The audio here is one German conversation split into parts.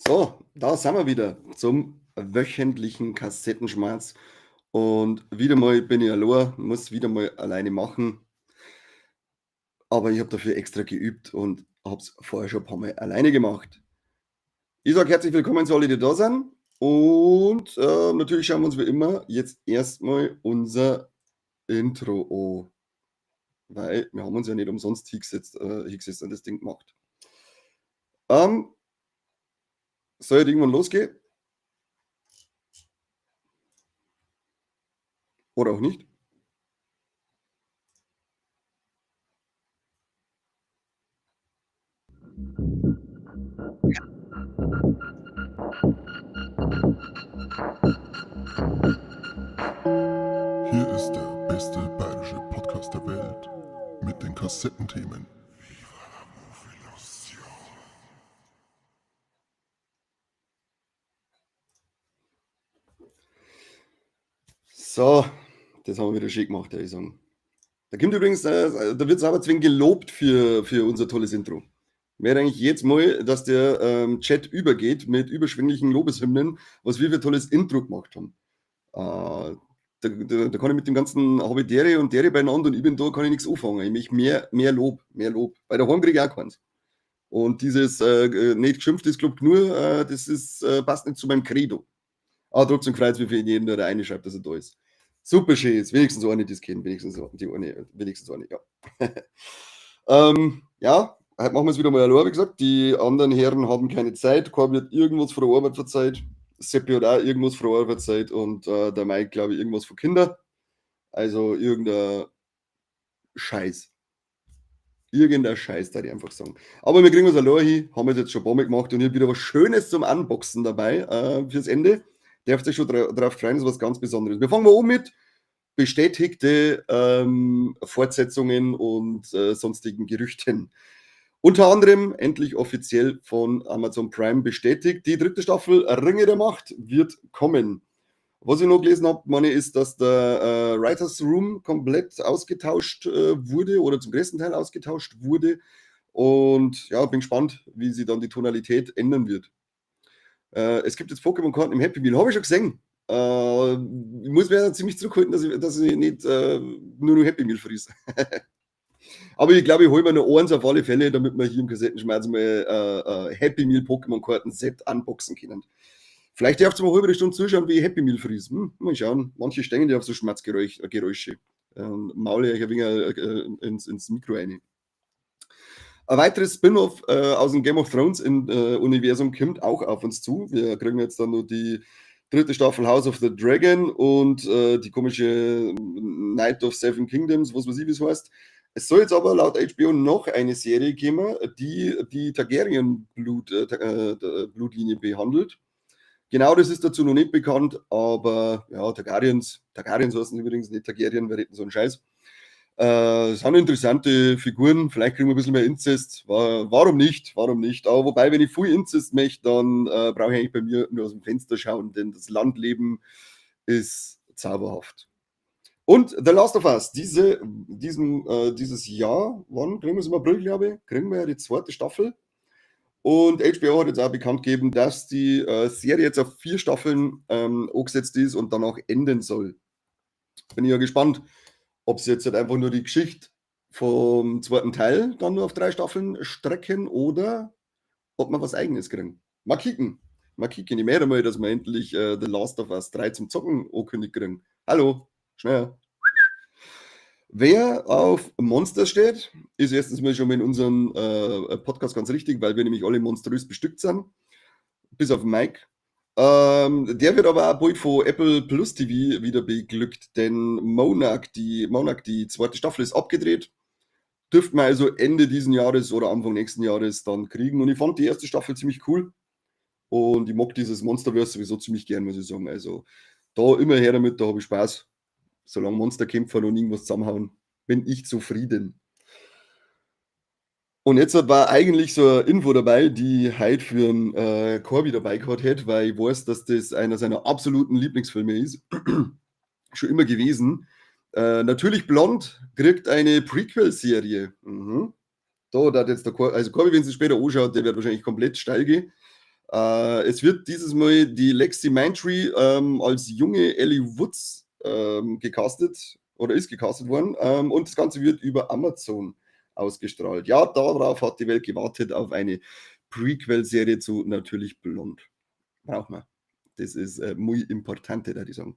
So, da sind wir wieder zum wöchentlichen Kassettenschmerz. Und wieder mal bin ich allein, muss wieder mal alleine machen. Aber ich habe dafür extra geübt und habe es vorher schon ein paar Mal alleine gemacht. Ich sage herzlich willkommen zu alle, die da sind. Und natürlich schauen wir uns wie immer jetzt erstmal unser Intro an, weil wir haben uns ja nicht umsonst hingesetzt und das Ding gemacht. Ähm, Soll jetzt irgendwann losgehen oder auch nicht? Hier ist der beste bayerische Podcast der Welt mit den Kassettenthemen. So, das haben wir wieder schön gemacht, würde ich sagen. Da kommt übrigens, da wird es aber zwingend gelobt für unser tolles Intro. Wäre eigentlich jetzt mal, dass der Chat übergeht mit überschwänglichen Lobeshymnen, was wir für tolles Intro gemacht haben. Da kann ich mit dem ganzen habe ich dere und dere beieinander und ich bin da, kann ich nichts anfangen. Ich möchte mehr Lob, mehr Lob. Bei der Horn kriege ich auch keins. Und dieses nicht geschimpft ist, klappt nur, das ist, passt nicht zu meinem Credo. Aber trotzdem freut es mich für jeden, der eine schreibt, dass er da ist. Super schön, ist wenigstens eine, die es kennen, wenigstens eine, ja. Ja, heute machen wir es wieder mal allein, wie gesagt. Die anderen Herren haben keine Zeit. Corby hat irgendwas von der Arbeit verzeiht. Seppi hat auch irgendwas von der Arbeit verzeiht. Und der Mike, glaube ich, irgendwas von Kinder. Also irgendein Scheiß. Irgendein Scheiß, da ich einfach sagen. Aber wir kriegen es allein hin, haben es jetzt schon ein paar Mal gemacht und ich habe wieder was Schönes zum Unboxen dabei fürs Ende. Darfst du schon drauf freuen, das ist was ganz Besonderes. Wir fangen mal an mit bestätigte Fortsetzungen und sonstigen Gerüchten. Unter anderem endlich offiziell von Amazon Prime bestätigt, die dritte Staffel Ringe der Macht wird kommen. Was ich noch gelesen habe, meine, ist, dass der Writers Room komplett ausgetauscht wurde oder zum größten Teil ausgetauscht wurde. Und ja, bin gespannt, wie sich dann die Tonalität ändern wird. Es gibt jetzt Pokémon-Karten im Happy Meal, habe ich schon gesehen. Ich muss mir ziemlich zurückhalten, dass ich nicht nur noch Happy Meal fries. Aber ich glaube, ich hole mir noch eins auf alle Fälle, damit wir hier im Kassettenschmerz mal Happy Meal Pokémon-Karten Set unboxen können. Vielleicht darfst du mal eine halbe Stunde zuschauen, wie ich Happy Meal fries. Mal schauen. Manche stehen ja auf so Schmerzgeräusche. Maule ich ein wenig ins Mikro rein. Ein weiteres Spin-off aus dem Game of Thrones Universum kommt auch auf uns zu. Wir kriegen jetzt dann nur die dritte Staffel House of the Dragon und die komische Night of Seven Kingdoms, was weiß ich, wie es heißt. Es soll jetzt aber laut HBO noch eine Serie kommen, die Targaryen-Blutlinie behandelt. Genau das ist dazu noch nicht bekannt, aber ja, Targaryens heißen übrigens nicht Targaryen, wir reden so einen Scheiß. Es sind interessante Figuren, vielleicht kriegen wir ein bisschen mehr Inzest. Warum nicht? Warum nicht? Aber wobei, wenn ich viel Inzest möchte, dann brauche ich eigentlich bei mir nur aus dem Fenster schauen, denn das Landleben ist zauberhaft. Und The Last of Us, dieses Jahr, wann kriegen wir es im April, glaube ich, kriegen wir ja die zweite Staffel. Und HBO hat jetzt auch bekannt gegeben, dass die Serie jetzt auf 4 Staffeln angesetzt ist und dann auch enden soll. Bin ich ja gespannt, ob sie jetzt halt einfach nur die Geschichte vom zweiten Teil dann nur auf 3 Staffeln strecken oder ob wir was Eigenes kriegen. Mal kicken. Mal kicken. Ich merke mal, dass wir endlich The Last of Us 3 zum Zocken angekündigt kriegen. Hallo, schnell. Wer auf Monster steht, ist erstens mal schon mal in unserem Podcast ganz richtig, weil wir nämlich alle monströs bestückt sind. Bis auf Mike. Der wird aber auch bald von Apple Plus TV wieder beglückt, denn Monarch, die zweite Staffel ist abgedreht. Dürften wir also Ende diesen Jahres oder Anfang nächsten Jahres dann kriegen. Und ich fand die erste Staffel ziemlich cool. Und ich mag dieses Monsterverse sowieso ziemlich gern, muss ich sagen. Also da immer her damit, da habe ich Spaß. Solange Monsterkämpfer und irgendwas zusammenhauen, bin ich zufrieden. Und jetzt war eigentlich so eine Info dabei, die heute für einen Corby dabei gehabt hätte, weil ich weiß, dass das einer seiner absoluten Lieblingsfilme ist. Schon immer gewesen. Natürlich Blond kriegt eine Prequel-Serie. Da hat jetzt der Corby, also Corby, wenn sie später anschaut, der wird wahrscheinlich komplett steil gehen. Es wird dieses Mal die Lexi Mindtree als junge Ellie Woods gecastet oder ist gecastet worden und das Ganze wird über Amazon ausgestrahlt. Ja, darauf hat die Welt gewartet, auf eine Prequel-Serie zu Natürlich Blond. Braucht man. Das ist muy importante, würde ich sagen.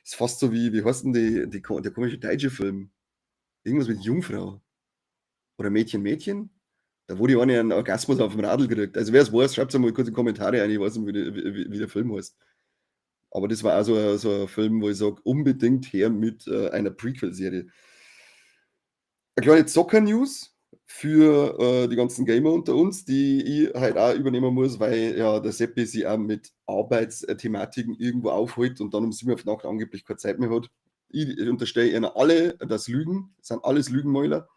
Ist fast so wie heißt denn der komische deutsche Film? Irgendwas mit Jungfrau. Oder Mädchen, Mädchen? Da wo die eine einen Orgasmus auf dem Radl kriegt. Also wer es weiß, schreibt es mal kurz in die Kommentare ein. Ich weiß nicht, wie der Film heißt. Aber das war auch so ein Film, wo ich sage, unbedingt her mit einer Prequel-Serie. Eine kleine Zocker-News für die ganzen Gamer unter uns, die ich halt auch übernehmen muss, weil ja der Seppi sich auch mit Arbeitsthematiken irgendwo aufholt und dann um 7 Uhr auf die Nacht angeblich keine Zeit mehr hat. Ich unterstelle ihnen alle das Lügen, das sind alles Lügenmäuler.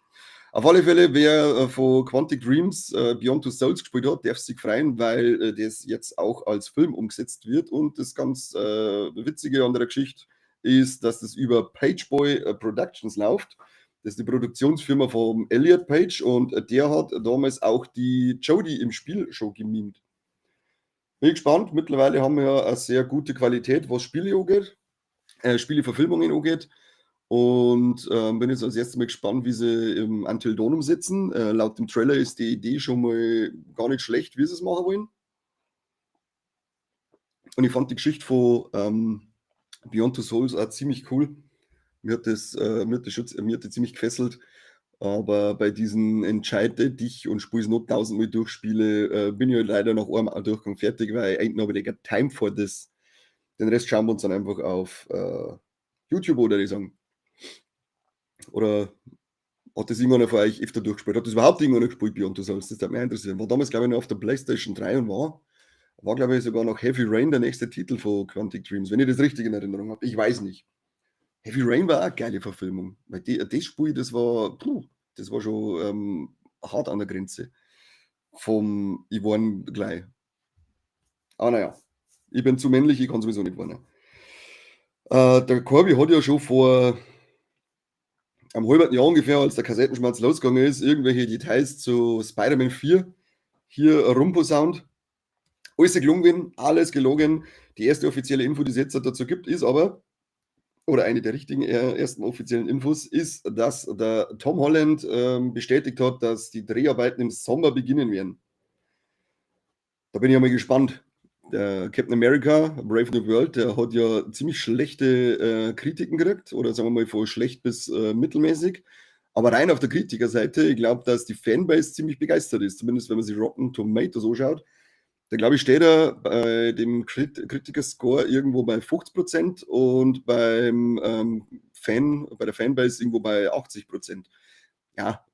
Auf alle Fälle, wer von Quantic Dreams Beyond Two Souls gespielt hat, darf sich freuen, weil das jetzt auch als Film umgesetzt wird. Und das ganz Witzige an der Geschichte ist, dass das über Pageboy Productions läuft. Das ist die Produktionsfirma von Elliot Page und der hat damals auch die Jodie im Spiel schon gemimt. Bin gespannt. Mittlerweile haben wir ja eine sehr gute Qualität, was Spiele angeht, Spieleverfilmungen angeht. Und bin jetzt als erstes mal gespannt, wie sie im Until Dawn umsetzen. Laut dem Trailer ist die Idee schon mal gar nicht schlecht, wie sie es machen wollen. Und ich fand die Geschichte von Beyond Two Souls auch ziemlich cool. Mir hat das ziemlich gefesselt. Aber bei diesen Entscheide dich und spielst noch 1000-mal durchspiele, bin ich halt leider nach einem Durchgang fertig, weil ain't nobody got time for this. Den Rest schauen wir uns dann einfach auf YouTube oder die sagen. Oder hat das irgendeiner von euch öfter durchgespielt? Hat das überhaupt irgendeiner gespielt, Beyond Two Souls? Das würde mich interessieren. War damals, glaube ich, noch auf der PlayStation 3 und war glaube ich, sogar noch Heavy Rain der nächste Titel von Quantic Dreams, wenn ich das richtig in Erinnerung habe. Ich weiß nicht. Heavy Rain war auch eine geile Verfilmung. Weil das Spiel, das war schon hart an der Grenze. Vom Ich war gleich. Aber naja, ich bin zu männlich, ich kann sowieso nicht warnen. Der Corby hat ja schon vor einem halben Jahr ungefähr, als der Kassettenschmerz losgegangen ist, irgendwelche Details zu Spider-Man 4 hier rumposaunt. Alles gelungen, alles gelogen. Die erste offizielle Info, die es jetzt dazu gibt, ist aber, oder eine der richtigen ersten offiziellen Infos, ist, dass der Tom Holland bestätigt hat, dass die Dreharbeiten im Sommer beginnen werden. Da bin ich ja mal gespannt. Der Captain America, Brave New World, der hat ja ziemlich schlechte Kritiken gekriegt, oder sagen wir mal von schlecht bis mittelmäßig. Aber rein auf der Kritikerseite, ich glaube, dass die Fanbase ziemlich begeistert ist, zumindest wenn man sich Rotten Tomatoes anschaut. Da glaube ich, steht er bei dem Kritiker-Score irgendwo bei 50% und bei der Fanbase irgendwo bei 80%. Ja,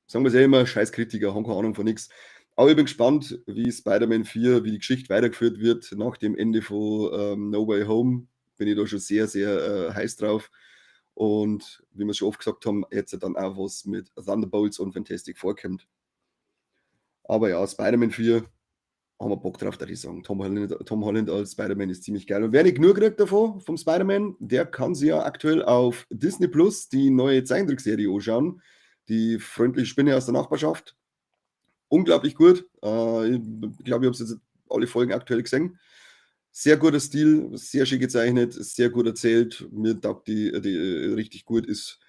sagen wir es ja immer, scheiß Kritiker, haben keine Ahnung von nichts. Aber ich bin gespannt, wie Spider-Man 4, wie die Geschichte weitergeführt wird nach dem Ende von No Way Home. Bin ich da schon sehr, sehr heiß drauf. Und wie wir es schon oft gesagt haben, jetzt dann auch was mit Thunderbolts und Fantastic vorkommt. Aber ja, Spider-Man 4 haben wir Bock drauf, da ich sagen. Tom Holland als Spider-Man ist ziemlich geil. Und wer nicht genug kriegt davon, vom Spider-Man, der kann sich ja aktuell auf Disney Plus die neue Zeichentrickserie anschauen. Die freundliche Spinne aus der Nachbarschaft. Unglaublich gut. Ich glaube, ich habe jetzt alle Folgen aktuell gesehen. Sehr guter Stil, sehr schön gezeichnet, sehr gut erzählt. Mir taugt die richtig gut. Ist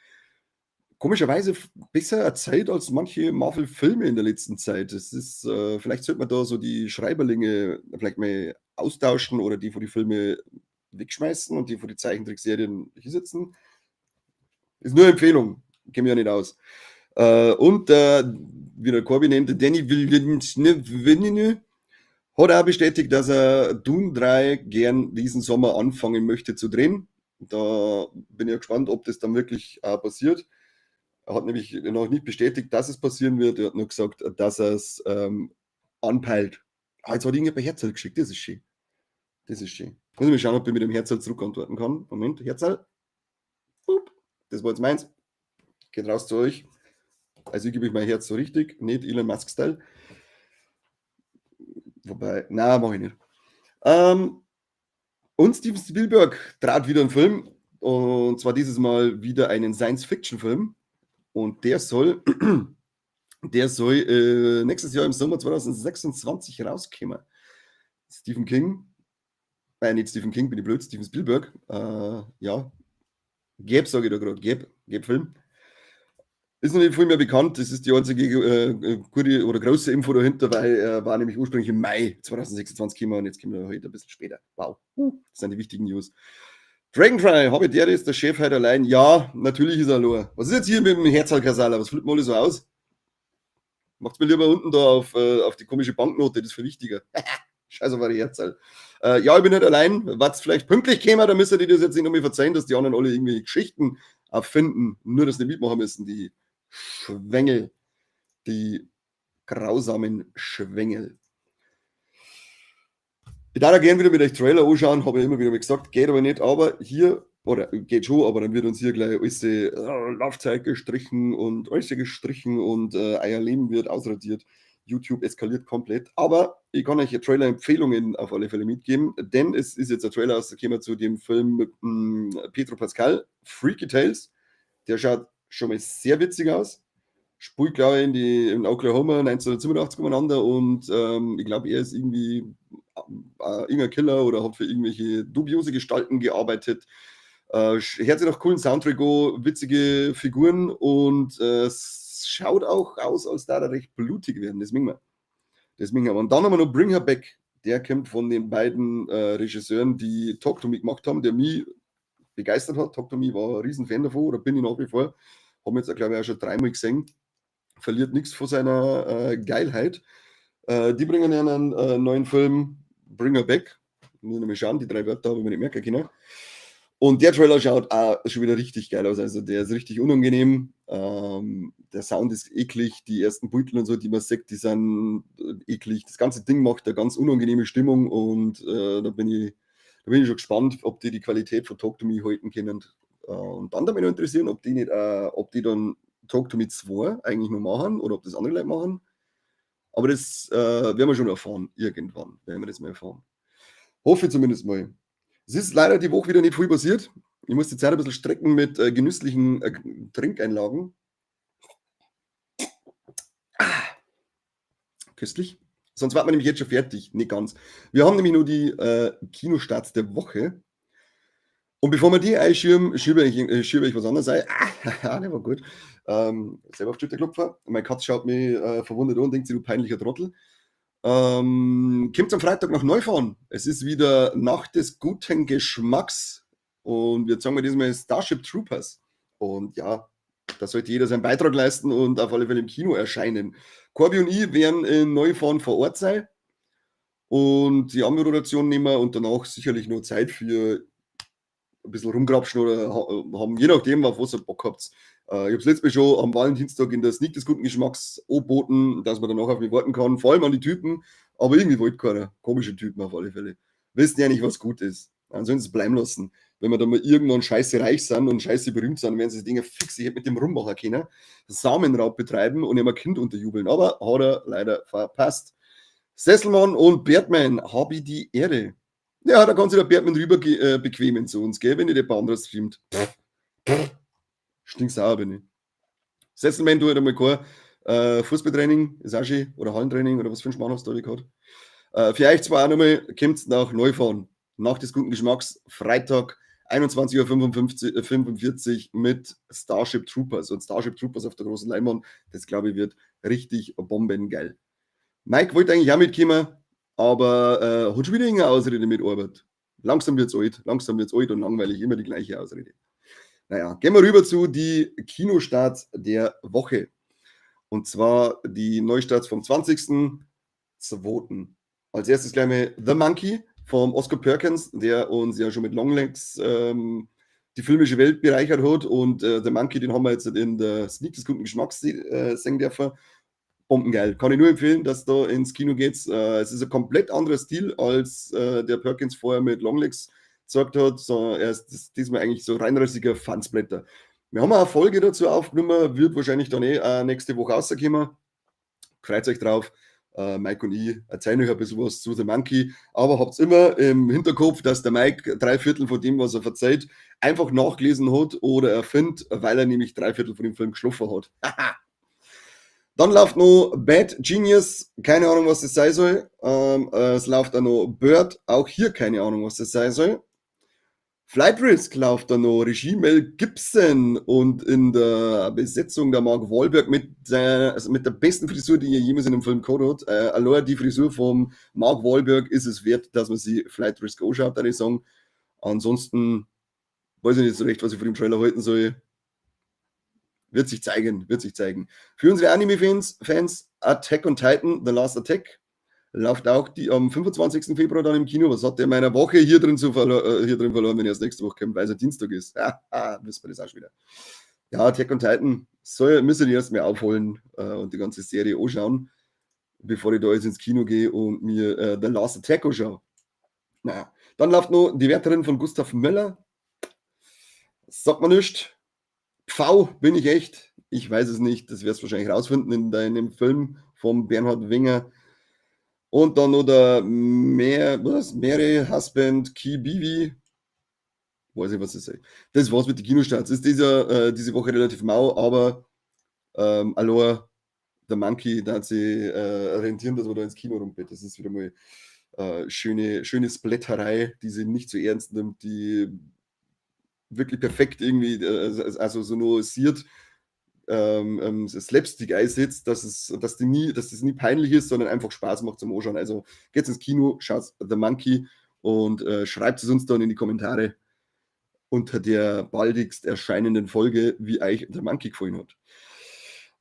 komischerweise besser erzählt als manche Marvel-Filme in der letzten Zeit. Das ist, vielleicht sollte man da so die Schreiberlinge vielleicht mal austauschen oder die, wo die Filme wegschmeißen und die, wo die Zeichentrickserien hier sitzen. Ist nur eine Empfehlung, kenne mich ja nicht aus. Und wie der Corby nennt, Danny Villeneuve hat auch bestätigt, dass er Dune 3 gern diesen Sommer anfangen möchte zu drehen. Da bin ich ja gespannt, ob das dann wirklich passiert. Er hat nämlich noch nicht bestätigt, dass es passieren wird. Er hat nur gesagt, dass er es anpeilt. Jetzt hat irgendjemand Herzl geschickt. Das ist schön. Das ist schön. Muss ich mal schauen, ob ich mit dem Herzl zurückantworten kann. Moment, Herzl. Das war jetzt meins. Geht raus zu euch. Also ich gebe euch mein Herz so richtig, nicht Elon Musk-Style. Wobei, nein, mache ich nicht. Und Steven Spielberg trat wieder einen Film. Und zwar dieses Mal wieder einen Science-Fiction-Film. Und der soll nächstes Jahr im Sommer 2026 rauskommen. Stephen King, nicht Stephen King, bin ich blöd, Steven Spielberg, ja, sage ich da gerade, Film. Ist noch nicht viel mehr bekannt, das ist die einzige gute oder große Info dahinter, weil er war nämlich ursprünglich im Mai 2026 gekommen und jetzt kommen wir heute ein bisschen später. Wow, das sind die wichtigen News. Dragonfly, habe der ist der Chef heute allein? Ja, natürlich ist er allein. Was ist jetzt hier mit dem Herzalkasala? Was flippt man alles so aus? Macht's mir lieber unten da auf die komische Banknote, das ist viel wichtiger. Scheiße, war die Herzal. Ja, ich bin nicht allein. Was vielleicht pünktlich käme, dann müsst ihr das jetzt nicht nochmal verzeihen, dass die anderen alle irgendwie Geschichten erfinden. Nur, dass die mitmachen müssen, die Schwengel. Die grausamen Schwengel. Ich darf gerne wieder mit euch Trailer anschauen, habe ich immer wieder mal gesagt, geht aber nicht, aber hier, oder geht schon, aber dann wird uns hier gleich alles Laufzeit gestrichen und alles gestrichen und euer Leben wird ausradiert. YouTube eskaliert komplett, aber ich kann euch Trailer-Empfehlungen auf alle Fälle mitgeben, denn es ist jetzt ein Trailer ausgekommen zu dem Film mit Pedro Pascal, Freaky Tales. Der schaut schon mal sehr witzig aus. Spielt, glaube ich, in Oklahoma 1987 umeinander und ich glaube, er ist irgendwie irgendein Killer oder hat für irgendwelche dubiose Gestalten gearbeitet. Hört sich nach coolen Soundtrack an, witzige Figuren und es schaut auch aus, als da recht blutig werden. Das mögen wir. Und dann haben wir noch Bring Her Back. Der kommt von den beiden Regisseuren, die Talk to Me gemacht haben, der mich begeistert hat. Talk to Me war ein Riesenfan davon, oder bin ich nach wie vor. Haben jetzt, glaube ich, auch schon 3-mal gesehen. Verliert nichts von seiner Geilheit. Die bringen einen neuen Film, Bring Her Back. Muss ich mal schauen, die 3 Wörter habe ich mir nicht merken können. Und der Trailer schaut auch schon wieder richtig geil aus. Also der ist richtig unangenehm. Der Sound ist eklig. Die ersten Beutel und so, die man sieht, die sind eklig. Das ganze Ding macht eine ganz unangenehme Stimmung und da bin ich schon gespannt, ob die Qualität von Talk to Me halten können. Und dann würde mich noch interessieren, ob die dann Talk to Me 2 eigentlich noch machen oder ob das andere Leute machen. Aber das werden wir schon erfahren. Irgendwann werden wir das mal erfahren. Hoffe ich zumindest mal. Es ist leider die Woche wieder nicht viel passiert. Ich muss die Zeit ein bisschen strecken mit genüsslichen Trinkeinlagen. Köstlich. Sonst warten wir nämlich jetzt schon fertig. Nicht ganz. Wir haben nämlich nur die Kinostarts der Woche. Und bevor wir die einschirmen, schiebe ich was anderes ein. Der war gut. Selber auf die Schulter klopfen. Meine Katze schaut mich verwundert an und denkt sich, du peinlicher Trottel. Kommt am Freitag nach Neufahren. Es ist wieder Nacht des guten Geschmacks. Und wir sagen diesmal Starship Troopers. Und ja, da sollte jeder seinen Beitrag leisten und auf alle Fälle im Kino erscheinen. Corby und ich werden in Neufahren vor Ort sein und die Anmoderation nehmen und danach sicherlich noch Zeit für ein bisschen rumgrapschen oder haben, je nachdem, auf was ihr Bock habt. Ich habe es letztes Mal schon am Valentinstag in der Sneak des guten Geschmacks angeboten, dass man danach auf mich warten kann, vor allem an die Typen, aber irgendwie wollte keiner. Komische Typen auf alle Fälle. Wissen ja nicht, was gut ist. Dann sollen sie es bleiben lassen. Wenn wir dann mal irgendwann scheiße reich sind und scheiße berühmt sind, werden sie die Dinge fix, ich hätte mit dem rummachen können, Samenraub betreiben und ihm ein Kind unterjubeln. Aber hat er leider verpasst. Sesselmann und Bertmann, habe ich die Ehre. Ja, da kann sich der Bertmann rüber bequemen zu uns, gell, wenn ihr der Bahn anderes streamt. Stinksauer bin ich. Sesselmann, du halt einmal kein Fußballtraining, ist auch schön, oder Hallentraining, oder was für ein Schmarrn hast du da gehabt. Für euch zwar auch nochmal, kommt nach Neufahren, nach des guten Geschmacks, Freitag, 21:45 Uhr mit Starship Troopers. Und Starship Troopers auf der großen Leinwand, das glaube ich wird richtig bombengeil. Mike wollte eigentlich auch mitkommen, aber hat schon wieder irgendeine Ausrede mit Arbeit. Langsam wird es alt und langweilig, immer die gleiche Ausrede. Naja, gehen wir rüber zu die Kinostarts der Woche. Und zwar die Neustarts vom 20.02. Als erstes gleich mal The Monkey vom Oscar Perkins, der uns ja schon mit Longlegs die filmische Welt bereichert hat. Und The Monkey, den haben wir jetzt in der Sneak des guten Geschmacks sehen dürfen. Bombengeil. Kann ich nur empfehlen, dass da ins Kino geht. Es ist ein komplett anderer Stil, als der Perkins vorher mit Longlegs gesagt hat. So, er ist diesmal eigentlich so reinrassiger Fansblätter. Wir haben auch eine Folge dazu aufgenommen, wird wahrscheinlich dann nächste Woche rauskommen. Freut euch drauf. Mike und ich erzählen euch ein bisschen was zu The Monkey, aber habt immer im Hinterkopf, dass der Mike 3/4 von dem, was er verzeiht, einfach nachgelesen hat oder erfindet, weil er nämlich 3/4 von dem Film geschlafen hat. Dann läuft noch Bad Genius, keine Ahnung, was das sein soll. Es läuft auch noch Bird, auch hier keine Ahnung, was das sein soll. Flight Risk läuft da noch, Regie Mel Gibson und in der Besetzung der Mark Wahlberg mit der besten Frisur, die ihr jemals in einem Film gehabt hat. Allein die Frisur vom Mark Wahlberg ist es wert, dass man sie Flight Risk anschaut, würde ich sagen. Ansonsten weiß ich nicht so recht, was ich von dem Trailer halten soll. Wird sich zeigen, wird sich zeigen. Für unsere Anime-Fans, Attack on Titan, The Last Attack, läuft auch die am 25. Februar dann im Kino. Was hat der in meiner Woche hier drin verloren, wenn er erst nächste Woche kommt, weil es Dienstag ist? Wissen wir das auch schon wieder. Ja, Attack on Titan müssen die erst mal aufholen und die ganze Serie anschauen, bevor ich da jetzt ins Kino gehe und mir The Last Attack anschaue. Naja, dann läuft noch die Wärterin von Gustav Möller. Sagt man nicht. V bin ich echt. Ich weiß es nicht. Das wirst du wahrscheinlich rausfinden in deinem Film von Bernhard Wenger. Und dann noch der Mary Husband Kibiwi. Weiß ich, was das ist. Das war's mit den Kinostarts. Ist diese Woche relativ mau, aber allein der Monkey, da hat sie rentieren, dass wir da ins Kino rumbett. Das ist wieder mal schöne Splatterei, die sie nicht so ernst nimmt, die wirklich perfekt irgendwie, also so nuanciert Slapstick einsetzt, dass das nie peinlich ist, sondern einfach Spaß macht zum Anschauen. Also geht's ins Kino, schaut The Monkey und schreibt es uns dann in die Kommentare unter der baldigst erscheinenden Folge, wie euch The Monkey gefallen hat.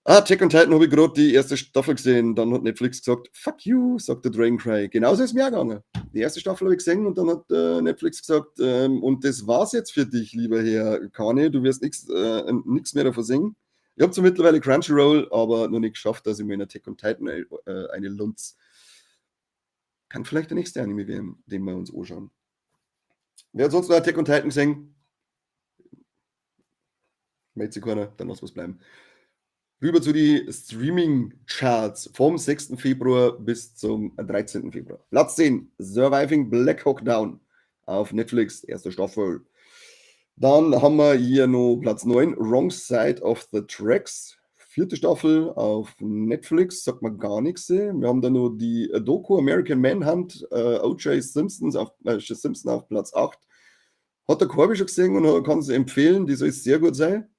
Attack on Titan habe ich gerade die erste Staffel gesehen. Dann hat Netflix gesagt, fuck you, sagt der Dragon Cry. Genauso ist mir auch gegangen. Die erste Staffel habe ich gesehen und dann hat Netflix gesagt, und das war's jetzt für dich, lieber Herr Kane. Du wirst nichts mehr davon sehen. Ich habe zwar mittlerweile Crunchyroll, aber noch nicht geschafft, dass ich mir in Attack on Titan eine Lunz. Kann vielleicht der nächste Anime werden, den wir uns anschauen. Wer hat sonst noch Attack on Titan gesehen? Meldet sich keiner, dann lassen wir es bleiben. Rüber zu die Streaming-Charts vom 6. Februar bis zum 13. Februar. Platz 10, Surviving Black Hawk Down auf Netflix, erste Staffel. Dann haben wir hier noch Platz 9, Wrong Side of the Tracks, vierte Staffel auf Netflix, sagt man gar nichts. Wir haben dann noch die Doku American Manhunt, O.J. Simpson auf Platz 8. Hat der Corby schon gesehen und kann es empfehlen, die soll sehr gut sein.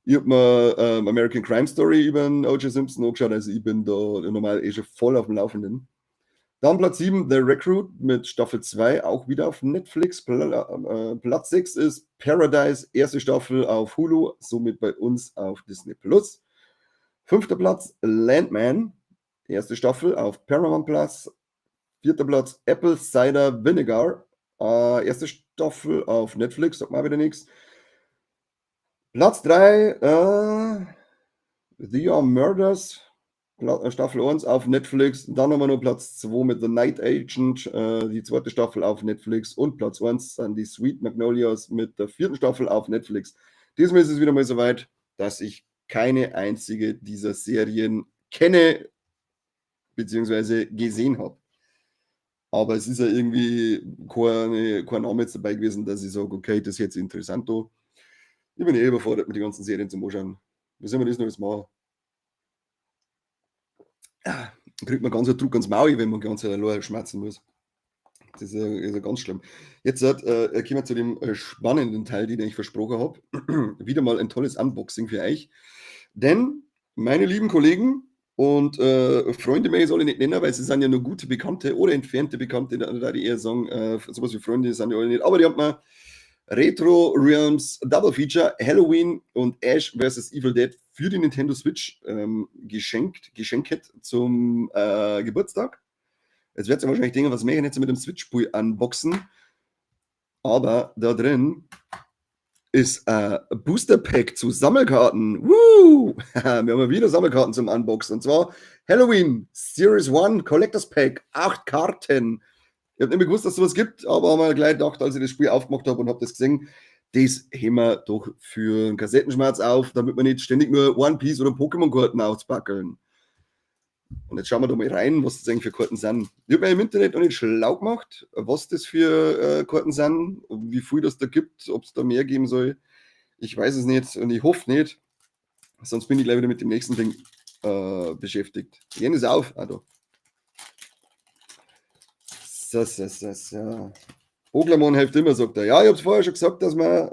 Ich habe mir American Crime Story über den O.J. Simpson angeschaut, also ich bin da normal schon voll auf dem Laufenden. Dann Platz 7, The Recruit mit Staffel 2, auch wieder auf Netflix. Platz 6 ist Paradise, erste Staffel auf Hulu, somit bei uns auf Disney+. Fünfter Platz, Landman, erste Staffel auf Paramount+. Vierter Platz, Apple Cider Vinegar, erste Staffel auf Netflix, sagt mal wieder nichts. Platz 3, The Are Murders, Staffel 1 auf Netflix. Dann haben wir noch Platz 2 mit The Night Agent, die zweite Staffel auf Netflix. Und Platz 1 dann die Sweet Magnolias mit der vierten Staffel auf Netflix. Diesmal ist es wieder mal soweit, dass ich keine einzige dieser Serien kenne bzw. gesehen habe. Aber es ist ja irgendwie kein Name jetzt dabei gewesen, dass ich sage, okay, das ist jetzt interessant. Ich bin überfordert mit den ganzen Serien zum Anschauen. Wie soll man das noch jetzt machen? Dann kriegt man ganz einen Druck ans Maul, wenn man ganz allein schmerzen muss. Das ist ja ganz schlimm. Jetzt kommen wir zu dem spannenden Teil, den ich versprochen habe. Wieder mal ein tolles Unboxing für euch. Denn, meine lieben Kollegen und Freunde mehr soll ich nicht nennen, weil sie sind ja nur gute Bekannte oder entfernte Bekannte, da die eher sagen, sowas wie Freunde sind ja alle nicht. Aber die haben mir Retro Realms Double Feature, Halloween und Ash vs. Evil Dead für die Nintendo Switch geschenkt zum Geburtstag. Jetzt werdet ihr wahrscheinlich denken, was mache ich jetzt mit dem Switch-Spiel unboxen? Aber da drin ist ein Booster-Pack zu Sammelkarten. Woo! Wir haben wieder Sammelkarten zum Unboxen. Und zwar Halloween Series 1 Collectors Pack, 8 Karten. Ich habe nicht mehr gewusst, dass es sowas gibt, aber haben wir gleich gedacht, als ich das Spiel aufgemacht habe und habe das gesehen, das heben wir doch für einen Kassettenschmerz auf, damit wir nicht ständig nur One Piece oder Pokémon-Karten auspackeln. Und jetzt schauen wir da mal rein, was das eigentlich für Karten sind. Ich habe mir im Internet noch nicht schlau gemacht, was das für Karten sind, wie viel das da gibt, ob es da mehr geben soll. Ich weiß es nicht und ich hoffe nicht, sonst bin ich gleich wieder mit dem nächsten Ding beschäftigt. Gehen ist auf, also. So. Oglermann hilft immer, sagt er. Ja, ich hab's vorher schon gesagt, dass wir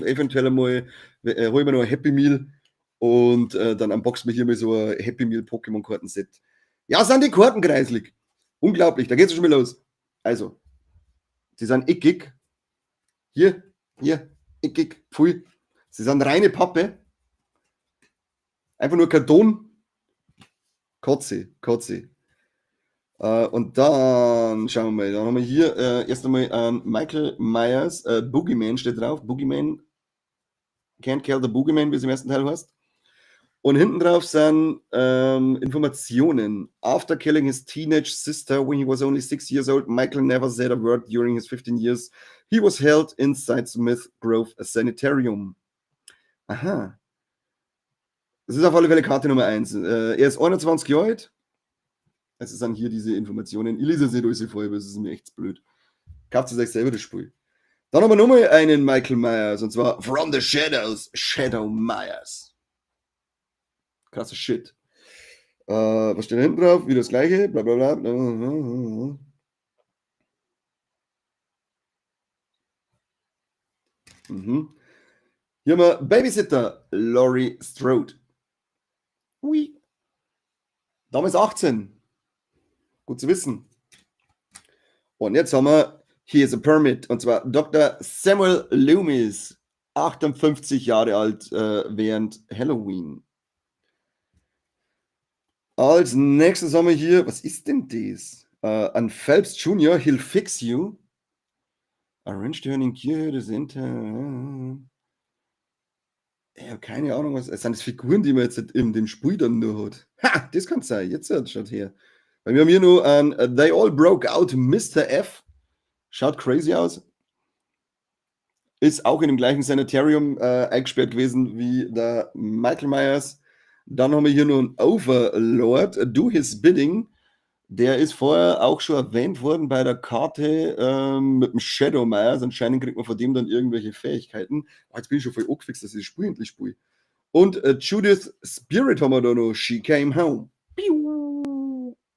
eventuell einmal holen wir noch ein Happy Meal und dann unboxen wir hier mal so ein Happy Meal Pokémon-Karten-Set. Ja, sind die Karten kreislig. Unglaublich, da geht's schon mal los. Also, sie sind eckig. Hier, eckig, pfui. Sie sind reine Pappe. Einfach nur Karton. Kotze. Und dann schauen wir mal, dann haben wir hier erst einmal Michael Myers, Boogeyman steht drauf. Boogeyman, Can't Kill the Boogeyman, wie es im ersten Teil heißt. Und hinten drauf sind Informationen. After killing his teenage sister when he was only 6 years old, Michael never said a word during his 15 years. He was held inside Smith Grove Sanitarium. Aha. Das ist auf alle Fälle Karte Nummer 1. Er ist 21 Jahre alt. Es sind hier diese Informationen. Ich lese es nicht alles vor, aber es ist mir echt blöd. Kauft es euch selber das Spiel. Dann haben wir nochmal einen Michael Myers, und zwar From the Shadows, Shadow Myers. Krasser Shit. Was steht da hinten drauf? Wieder das gleiche. Blablabla. Hier haben wir Babysitter Laurie Strode. Ui. Damals 18. Gut zu wissen. Und jetzt haben wir Here's a Permit, und zwar Dr. Samuel Loomis, 58 Jahre alt, während Halloween. Als nächstes haben wir hier, was ist denn das? An Phelps Jr., He'll Fix You. Arrange Turning Cure, das sind. Ja, keine Ahnung, was. Es sind das Figuren, die man jetzt in dem Spiel dann nur hat. Ha, das kann sein. Jetzt schaut her. Bei mir haben wir nur They All Broke Out, Mr. F. Schaut crazy aus. Ist auch in dem gleichen Sanitarium eingesperrt gewesen wie der Michael Myers. Dann haben wir hier noch einen Overlord, Do His Bidding. Der ist vorher auch schon erwähnt worden bei der Karte mit dem Shadow Myers. Anscheinend kriegt man von dem dann irgendwelche Fähigkeiten. Oh, jetzt bin ich schon voll angefixt, dass ich das Spiel endlich spiele. Und Judith Spirit haben wir da noch. She Came Home.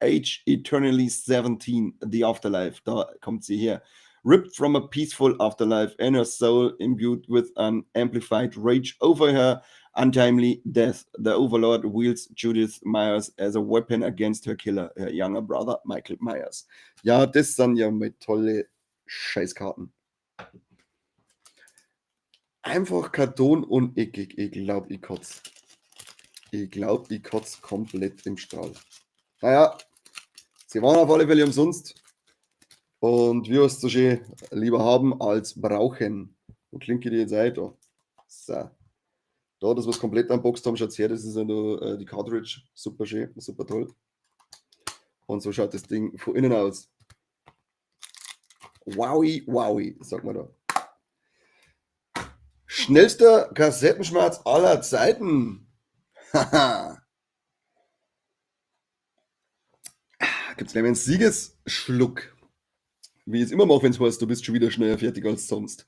Age Eternally 17, The Afterlife. Da kommt sie her. Ripped from a peaceful afterlife and her soul imbued with an amplified rage over her untimely death. The Overlord wields Judith Myers as a weapon against her killer, her younger brother Michael Myers. Ja, das sind ja mal tolle Scheißkarten. Einfach Karton und eckig. Ich glaube, ich kotze. Komplett im Strahl. Naja, sie waren auf alle Fälle umsonst. Und wie hast du so schön lieber haben als brauchen? Wo klinke die jetzt ein? Da. So. Da, das was komplett unboxed haben, schaut her, das ist ja nur die Cartridge. Super schön, super toll. Und so schaut das Ding von innen aus. Wowie, sagt man da. Schnellster Kassettenschmerz aller Zeiten. Haha. Gibt es gleich einen Siegesschluck. Wie ich es immer mache, wenn es heißt, du bist schon wieder schneller fertig als sonst.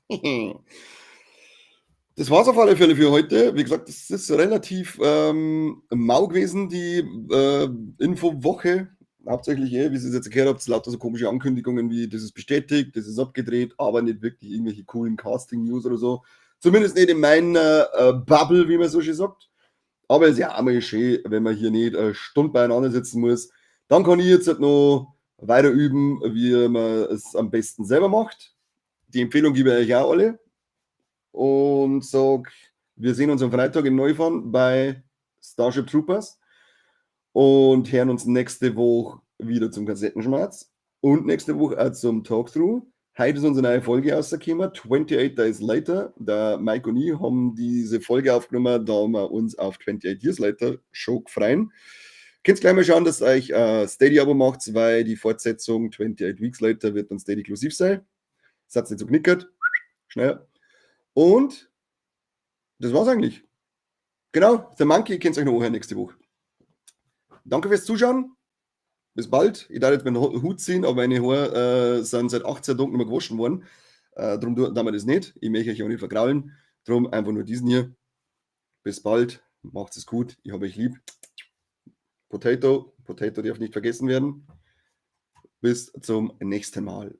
Das war es auf alle Fälle für heute. Wie gesagt, das ist relativ mau gewesen, die Infowoche. Hauptsächlich, wie ihr es jetzt gehört habt, lauter so komische Ankündigungen wie, das ist bestätigt, das ist abgedreht, aber nicht wirklich irgendwelche coolen Casting-News oder so. Zumindest nicht in meiner Bubble, wie man so schön sagt. Aber es ist ja auch mal schön, wenn man hier nicht eine Stunde beieinander sitzen muss. Dann kann ich jetzt halt noch weiter üben, wie man es am besten selber macht. Die Empfehlung gebe ich euch auch alle. Und sage, wir sehen uns am Freitag in Neufahren bei Starship Troopers und hören uns nächste Woche wieder zum Kassettenschmerz und nächste Woche auch zum Talkthrough. Heute ist unsere neue Folge rausgekommen, 28 Days Later. Der Mike und ich haben diese Folge aufgenommen, da wir uns auf 28 Years Later schon gefreut. Könnt gleich mal schauen, dass ihr euch Steady-Abo macht, weil die Fortsetzung 28 Weeks Later wird dann Steady-inklusiv sein. Seid nicht so knickert. Schnell. Und das war's eigentlich. Genau, The Monkey könnt ihr euch noch anhören nächste Woche. Danke fürs Zuschauen. Bis bald. Ich darf jetzt meinen Hut ziehen, aber meine Haare sind seit 18 Tagen nicht mehr gewaschen worden. Darum tun wir das nicht. Ich möchte euch auch nicht vergraulen. Darum einfach nur diesen hier. Bis bald. Macht's es gut. Ich habe euch lieb. Potato darf nicht vergessen werden. Bis zum nächsten Mal.